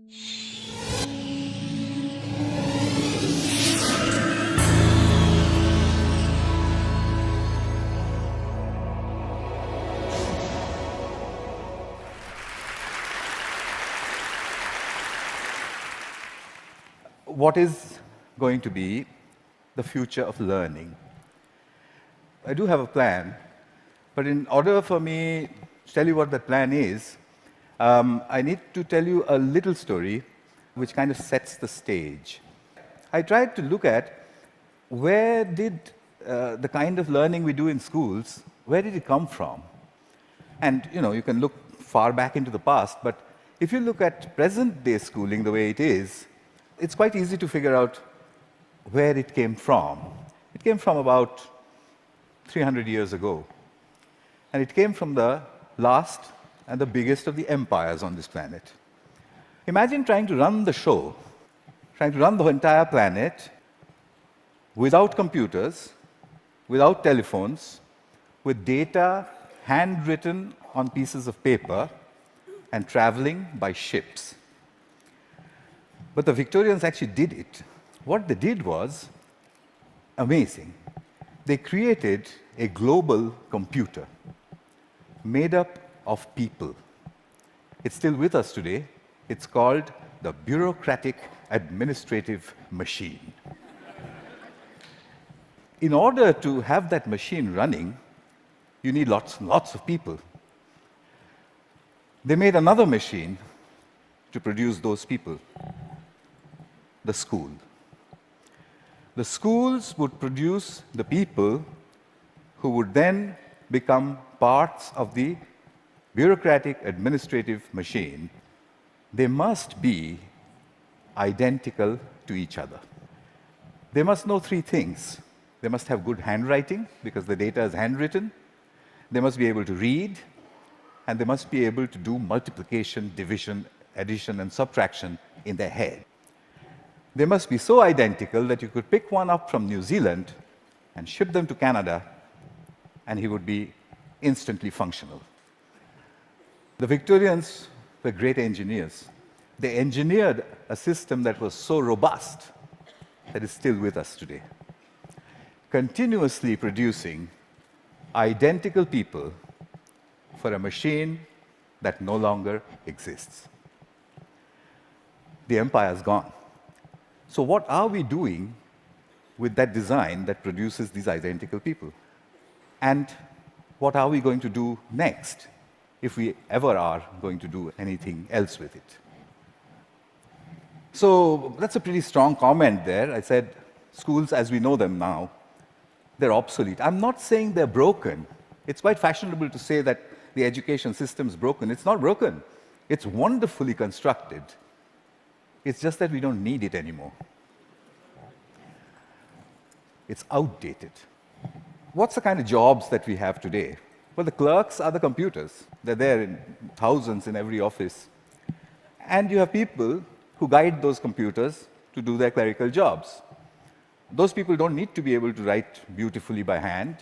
What is going to be the future of learning? I do have a plan, but in order for me to tell you what that plan is, I need to tell you a little story which kind of sets the stage. I tried to look at where did the kind of learning we do in schools, where did it come from? And you can look far back into the past, but if you look at present-day schooling the way it is, it's quite easy to figure out where it came from. It came from about 300 years ago. And it came from the last and the biggest of the empires on this planet. Imagine trying to run the show, trying to run the entire planet without computers, without telephones, with data handwritten on pieces of paper and traveling by ships. But the Victorians actually did it. What they did was amazing. They created a global computer made up of people. It's still with us today. It's called the bureaucratic administrative machine. In order to have that machine running, you need lots and lots of people. They made another machine to produce those people, the school. The schools would produce the people who would then become parts of the bureaucratic administrative machine. They must be identical to each other. They must know three things. They must have good handwriting, because the data is handwritten. They must be able to read, and they must be able to do multiplication, division, addition, and subtraction in their head. They must be so identical that you could pick one up from New Zealand and ship them to Canada, and he would be instantly functional. The Victorians were great engineers. They engineered a system that was so robust that is still with us today, continuously producing identical people for a machine that no longer exists. The empire's gone. So what are we doing with that design that produces these identical people? And what are we going to do next, if we ever are going to do anything else with it? So that's a pretty strong comment there. I said, schools as we know them now, they're obsolete. I'm not saying they're broken. It's quite fashionable to say that the education system's broken. It's not broken. It's wonderfully constructed. It's just that we don't need it anymore. It's outdated. What's the kind of jobs that we have today? Well, the clerks are the computers. They're there in thousands in every office. And you have people who guide those computers to do their clerical jobs. Those people don't need to be able to write beautifully by hand.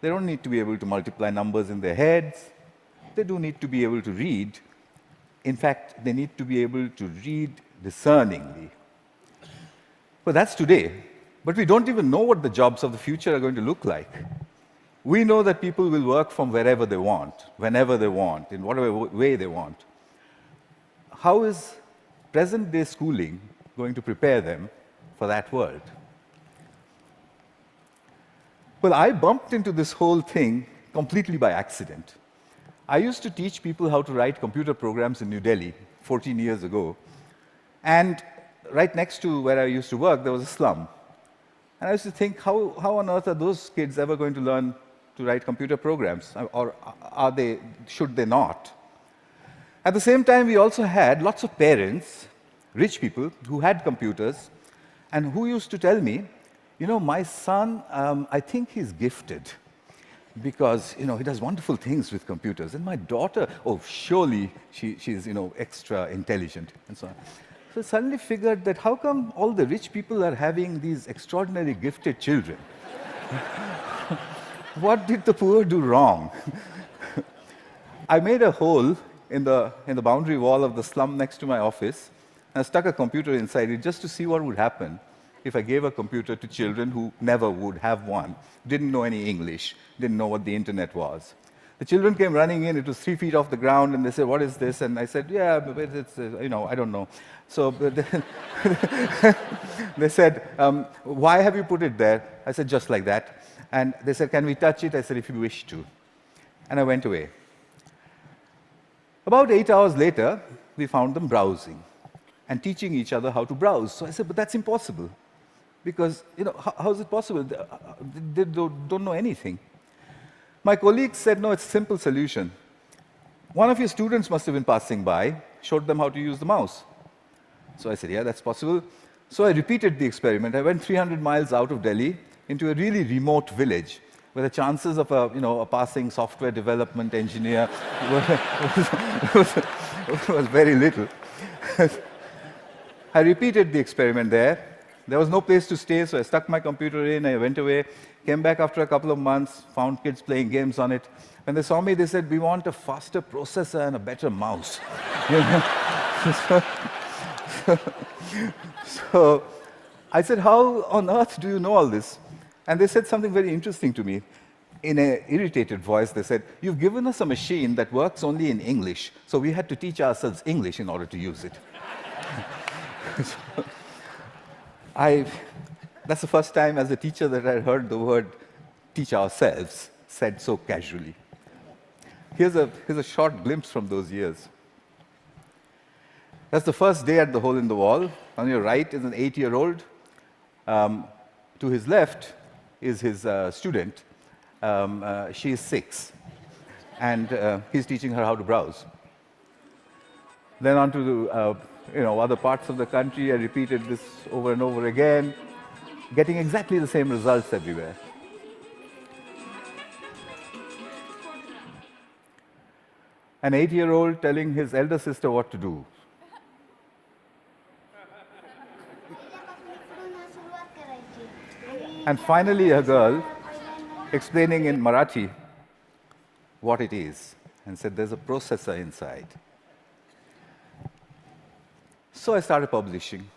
They don't need to be able to multiply numbers in their heads. They do need to be able to read. In fact, they need to be able to read discerningly. Well, that's today. But we don't even know what the jobs of the future are going to look like. We know that people will work from wherever they want, whenever they want, in whatever way they want. How is present-day schooling going to prepare them for that world? Well, I bumped into this whole thing completely by accident. I used to teach people how to write computer programs in New Delhi 14 years ago. And right next to where I used to work, there was a slum. And I used to think, how on earth are those kids ever going to learn to write computer programs? Or should they not? At the same time, we also had lots of parents, rich people, who had computers, and who used to tell me, my son, I think he's gifted, because he does wonderful things with computers. And my daughter, surely she's extra intelligent, and so on. So I suddenly figured that how come all the rich people are having these extraordinarily gifted children? What did the poor do wrong? I made a hole in the boundary wall of the slum next to my office, I stuck a computer inside it just to see what would happen if I gave a computer to children who never would have one, didn't know any English, didn't know what the internet was. The children came running in. It was 3 feet off the ground, and they said, "What is this?" And I said, "Yeah, but it's, I don't know." So they said, "Why have you put it there?" I said, "Just like that." And they said, "Can we touch it?" I said, "If you wish to." And I went away. About 8 hours later, we found them browsing and teaching each other how to browse. So I said, "But that's impossible, because how is it possible? They don't know anything." My colleagues said, "No, it's a simple solution. One of your students must have been passing by, showed them how to use the mouse." So I said, "Yeah, that's possible." So I repeated the experiment. I went 300 miles out of Delhi into a really remote village where the chances of a passing software development engineer was very little. I repeated the experiment there. There was no place to stay, so I stuck my computer in, I went away, came back after a couple of months, found kids playing games on it. When they saw me, they said, "We want a faster processor and a better mouse." So I said, "How on earth do you know all this?" And they said something very interesting to me. In an irritated voice, they said, "You've given us a machine that works only in English, so we had to teach ourselves English in order to use it." That's the first time as a teacher that I heard the word "teach ourselves" said so casually. Here's a short glimpse from those years. That's the first day at the Hole in the Wall. On your right is an 8-year-old. To his left is his student. She is 6, and he's teaching her how to browse. Then on to other parts of the country. I repeated this over and over again, getting exactly the same results everywhere. An 8-year-old telling his elder sister what to do. And finally, a girl explaining in Marathi what it is, and said, "There's a processor inside." So I started publishing.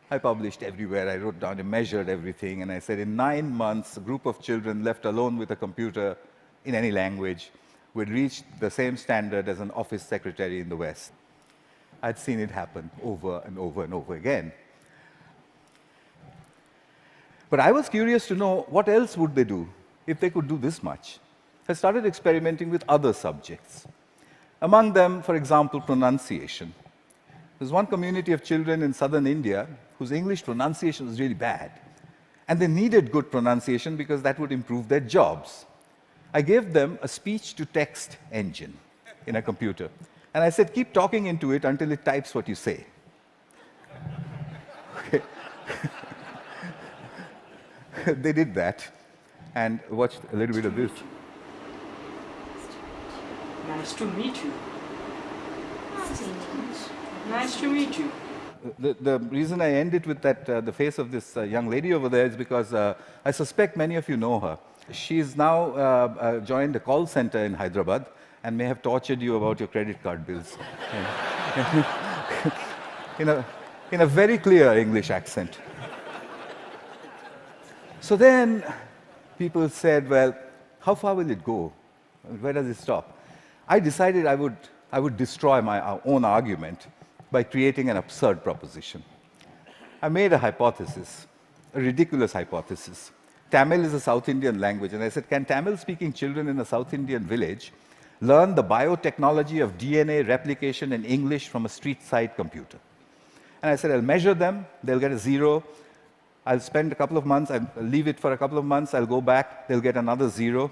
I published everywhere. I wrote down and measured everything, and I said, in 9 months, a group of children left alone with a computer in any language would reach the same standard as an office secretary in the West. I'd seen it happen over and over and over again. But I was curious to know, what else would they do if they could do this much? I started experimenting with other subjects. Among them, for example, pronunciation. There's one community of children in southern India whose English pronunciation was really bad. And they needed good pronunciation because that would improve their jobs. I gave them a speech-to-text engine in a computer. And I said, "Keep talking into it until it types what you say." Okay. They did that, and watched a little bit of this. Nice to meet you. Nice to meet you. The reason I end it with that, the face of this young lady over there is because I suspect many of you know her. She's now joined a call center in Hyderabad and may have tortured you about your credit card bills. in a very clear English accent. So then people said, "Well, how far will it go? Where does it stop?" I decided I would destroy my own argument by creating an absurd proposition. I made a hypothesis, a ridiculous hypothesis. Tamil is a South Indian language, and I said, can Tamil-speaking children in a South Indian village learn the biotechnology of DNA replication in English from a street-side computer? And I said, I'll measure them, they'll get a 0. I'll spend a couple of months, I'll leave it for a couple of months, I'll go back, they'll get another 0.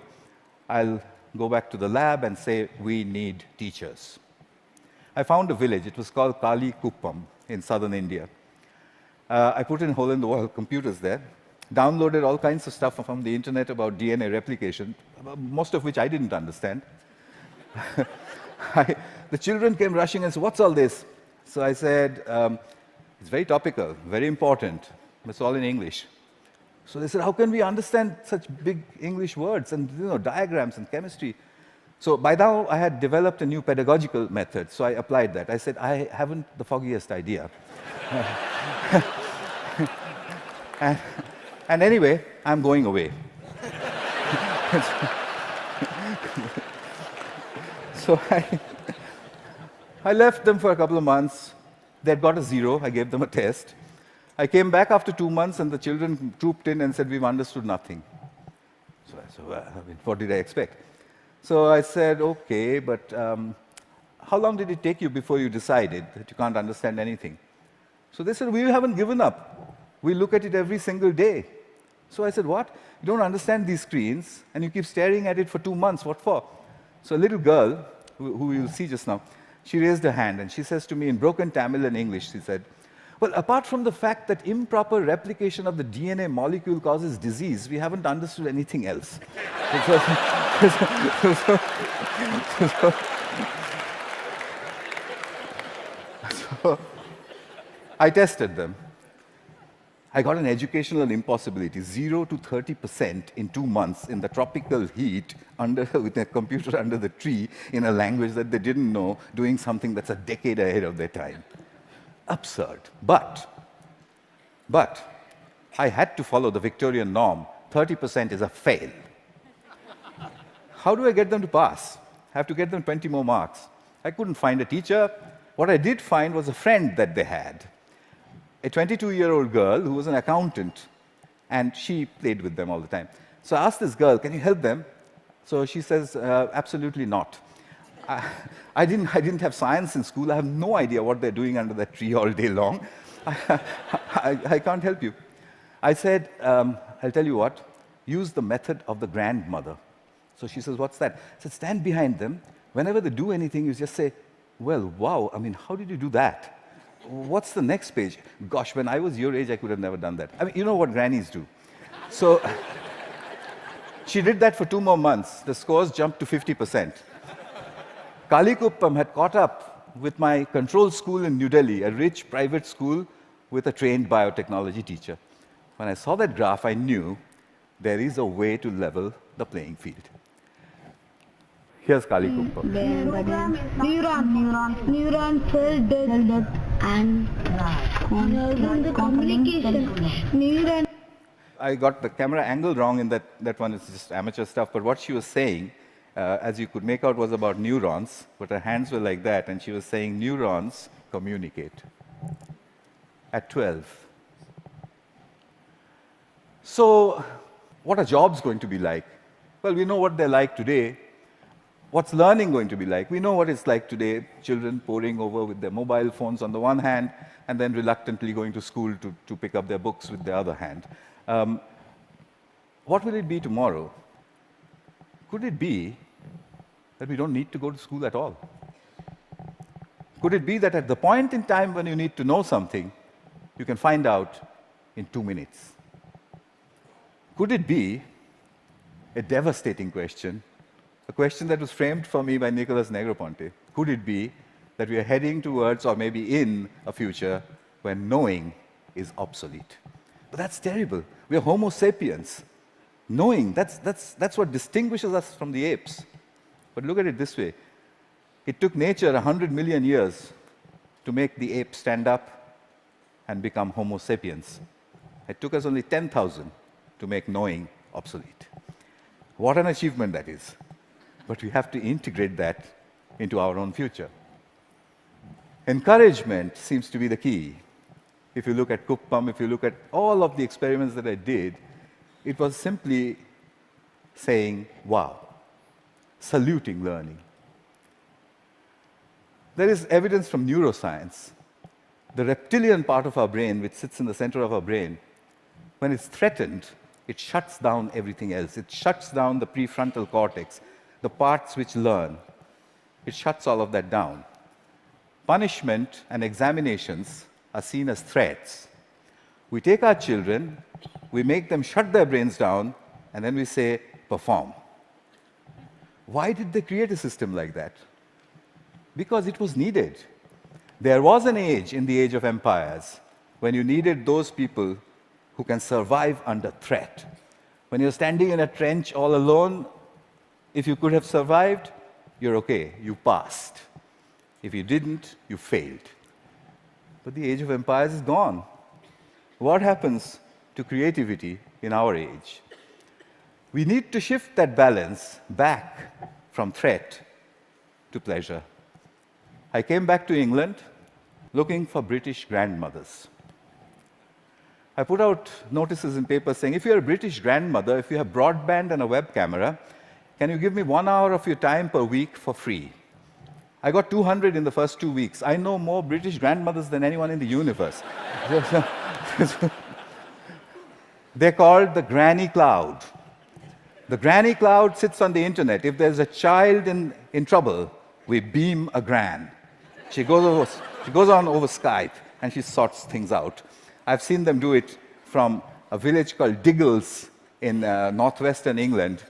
I'll go back to the lab and say, we need teachers. I found a village, it was called Kali Kuppam in southern India. I put in hole-in-the-wall computers there, downloaded all kinds of stuff from the internet about DNA replication, most of which I didn't understand. The children came rushing and said, what's all this? So I said, it's very topical, very important. It's all in English. So they said, how can we understand such big English words and diagrams and chemistry? So by now, I had developed a new pedagogical method, so I applied that. I said, I haven't the foggiest idea. and, and anyway, I'm going away. So I left them for a couple of months. They'd got a 0. I gave them a test. I came back after 2 months, and the children trooped in and said, we've understood nothing. So I said, well, I mean, what did I expect? So I said, okay, but how long did it take you before you decided that you can't understand anything? So they said, we haven't given up. We look at it every single day. So I said, what? You don't understand these screens, and you keep staring at it for 2 months. What for? So a little girl, who you'll see just now, she raised her hand, and she says to me in broken Tamil and English, she said, well, apart from the fact that improper replication of the DNA molecule causes disease, we haven't understood anything else. So I tested them. I got an educational impossibility, 0 to 30% in 2 months in the tropical heat with a computer under the tree in a language that they didn't know, doing something that's a decade ahead of their time. Absurd. But I had to follow the Victorian norm. 30% is a fail. How do I get them to pass? I have to get them 20 more marks. I couldn't find a teacher. What I did find was a friend that they had, a 22-year-old girl who was an accountant, and she played with them all the time. So I asked this girl, can you help them? So she says, absolutely not. I didn't have science in school. I have no idea what they're doing under that tree all day long. I can't help you. I said, I'll tell you what, use the method of the grandmother. So she says, what's that? I said, stand behind them. Whenever they do anything, you just say, well, wow, I mean, how did you do that? What's the next page? Gosh, when I was your age, I could have never done that. I mean, you know what grannies do. So she did that for 2 more months. The scores jumped to 50%. Kalikuppam had caught up with my control school in New Delhi, a rich private school with a trained biotechnology teacher. When I saw that graph, I knew there is a way to level the playing field. Here's Kalikuppam. Neuron cell death and communication. I got the camera angle wrong in that one. It's just amateur stuff. But what she was saying, as you could make out, was about neurons. But her hands were like that, and she was saying neurons communicate. At 12. So what are jobs going to be like? Well, we know what they're like today. What's learning going to be like? We know what it's like today, children poring over with their mobile phones on the one hand, and then reluctantly going to school to pick up their books with the other hand. What will it be tomorrow? Could it be that we don't need to go to school at all? Could it be that at the point in time when you need to know something, you can find out in 2 minutes? Could it be a devastating question, a question that was framed for me by Nicholas Negroponte? Could it be that we are heading towards, or maybe in, a future when knowing is obsolete? But that's terrible. We are Homo sapiens. Knowing, that's what distinguishes us from the apes. But look at it this way. It took nature 100 million years to make the ape stand up and become Homo sapiens. It took us only 10,000 to make knowing obsolete. What an achievement that is. But we have to integrate that into our own future. Encouragement seems to be the key. If you look at Kuppam, if you look at all of the experiments that I did, it was simply saying, wow, saluting learning. There is evidence from neuroscience. The reptilian part of our brain, which sits in the center of our brain, when it's threatened, it shuts down everything else. It shuts down the prefrontal cortex, the parts which learn. It shuts all of that down. Punishment and examinations are seen as threats. We take our children, we make them shut their brains down, and then we say, perform. Why did they create a system like that? Because it was needed. There was an age in the age of empires when you needed those people who can survive under threat. When you're standing in a trench all alone, if you could have survived, you're okay, you passed. If you didn't, you failed. But the age of empires is gone. What happens to creativity in our age? We need to shift that balance back from threat to pleasure. I came back to England looking for British grandmothers. I put out notices in papers saying, if you're a British grandmother, if you have broadband and a web camera, can you give me 1 hour of your time per week for free? I got 200 in the first 2 weeks. I know more British grandmothers than anyone in the universe. They're called the granny cloud. The granny cloud sits on the internet. If there's a child in trouble, we beam a gran. She goes on over Skype and she sorts things out. I've seen them do it from a village called Diggles in northwestern England,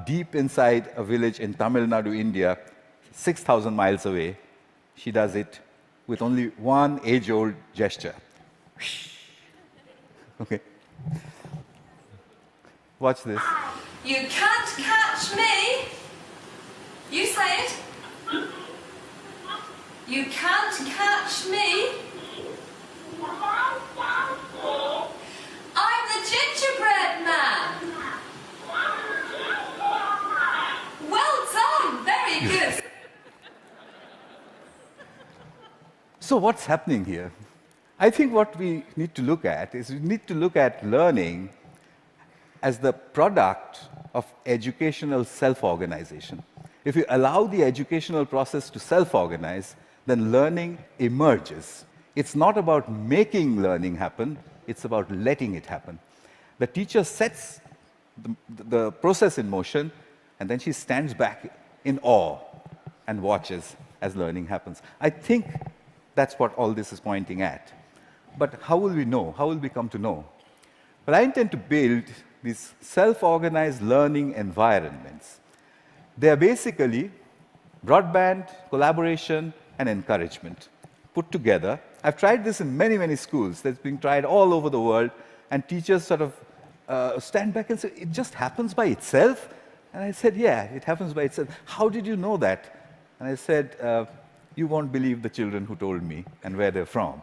deep inside a village in Tamil Nadu, India, 6,000 miles away. She does it with only one age-old gesture. Okay. Watch this. You can't catch me. You say it. You can't catch me. I'm the gingerbread man. Well done. Very good. So what's happening here? I think what we need to look at is we need to look at learning as the product of educational self-organization. If you allow the educational process to self-organize, then learning emerges. It's not about making learning happen, it's about letting it happen. The teacher sets the process in motion, and then she stands back in awe and watches as learning happens. I think that's what all this is pointing at. But how will we know? How will we come to know? Well, I intend to build these self-organized learning environments. They are basically broadband, collaboration, and encouragement put together. I've tried this in many, many schools. That's being tried all over the world, and teachers sort of stand back and say, it just happens by itself? And I said, yeah, it happens by itself. How did you know that? And I said, you won't believe the children who told me and where they're from.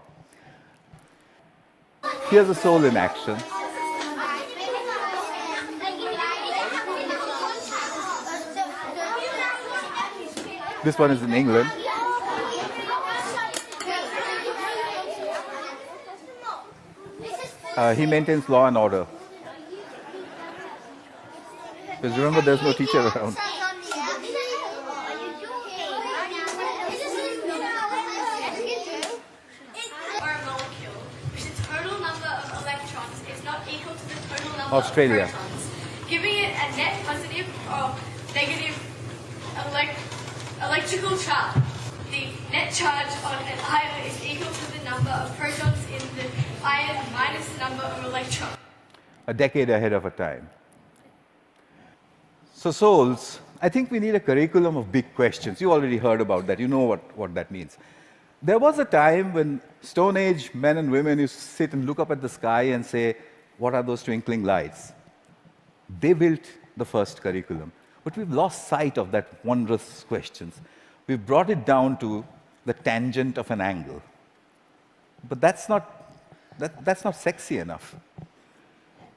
Here's a soul in action. This one is in England. He maintains law and order. Because remember, there's no teacher around. Australia. Giving it a net positive or negative electrical charge. The net charge on an ion is equal to the number of protons in the ion minus the number of electrons. A decade ahead of our time. So souls, I think we need a curriculum of big questions. You already heard about that. You know what that means. There was a time when Stone Age men and women used to sit and look up at the sky and say, what are those twinkling lights? They built the first curriculum. But we've lost sight of that wondrous questions. We've brought it down to the tangent of an angle. But that's not sexy enough.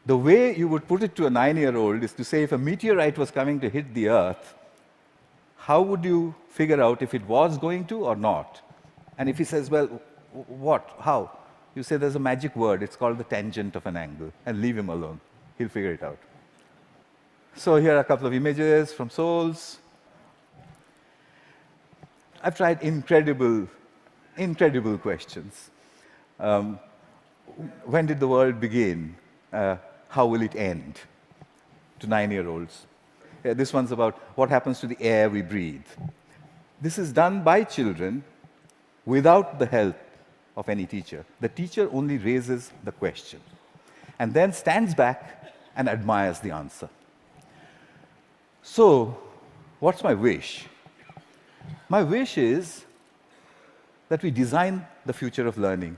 The way you would put it to a 9-year-old is to say, if a meteorite was coming to hit the Earth, how would you figure out if it was going to or not? And if he says, well, what? How? You say there's a magic word, it's called the tangent of an angle, and leave him alone. He'll figure it out. So here are a couple of images from souls. I've tried incredible questions. When did the world begin? How will it end? To 9-year-olds. This one's about what happens to the air we breathe. This is done by children without the help of any teacher. The teacher only raises the question and then stands back and admires the answer. So, what's my wish? My wish is that we design the future of learning.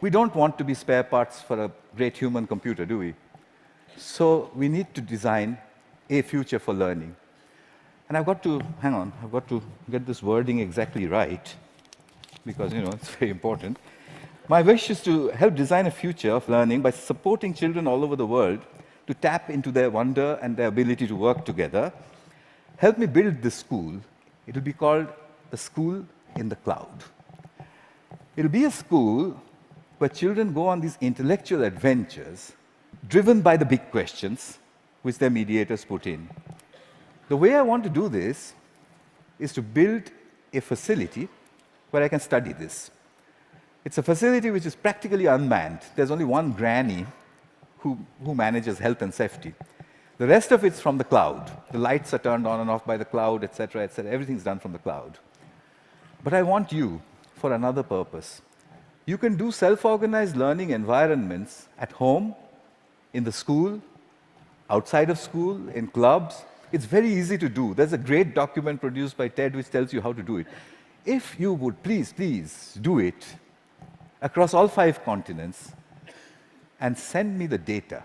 We don't want to be spare parts for a great human computer, do we? So we need to design a future for learning. And I've got to, hang on, I've got to get this wording exactly right, because, it's very important. My wish is to help design a future of learning by supporting children all over the world to tap into their wonder and their ability to work together. Help me build this school. It will be called the School in the Cloud. It will be a school where children go on these intellectual adventures driven by the big questions which their mediators put in. The way I want to do this is to build a facility where I can study this. It's a facility which is practically unmanned. There's only one granny who manages health and safety. The rest of it's from the cloud. The lights are turned on and off by the cloud, etc., etc. Everything's done from the cloud. But I want you for another purpose. You can do self-organized learning environments at home, in the school, outside of school, in clubs. It's very easy to do. There's a great document produced by TED which tells you how to do it. If you would please do it across all 5 continents and send me the data,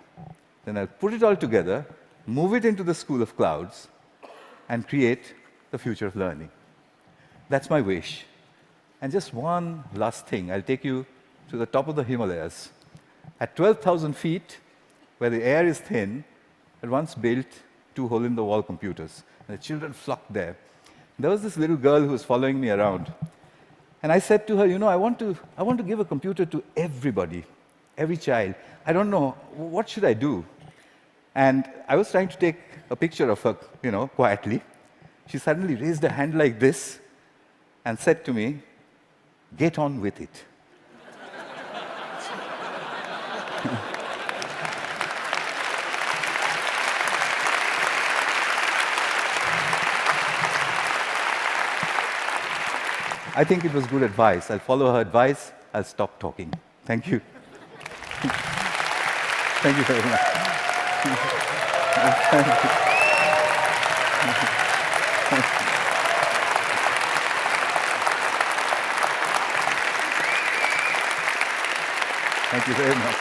then I'll put it all together, move it into the School of Clouds, and create the future of learning. That's my wish. And just one last thing. I'll take you to the top of the Himalayas. At 12,000 feet, where the air is thin, I once built 2 hole-in-the-wall computers. And the children flocked there. There was this little girl who was following me around. And I said to her, I want to give a computer to everybody, every child. I don't know, what should I do? And I was trying to take a picture of her, quietly. She suddenly raised her hand like this and said to me, "Get on with it." I think it was good advice. I'll follow her advice. I'll stop talking. Thank you. Thank you very much. Thank you very much.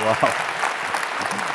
Wow.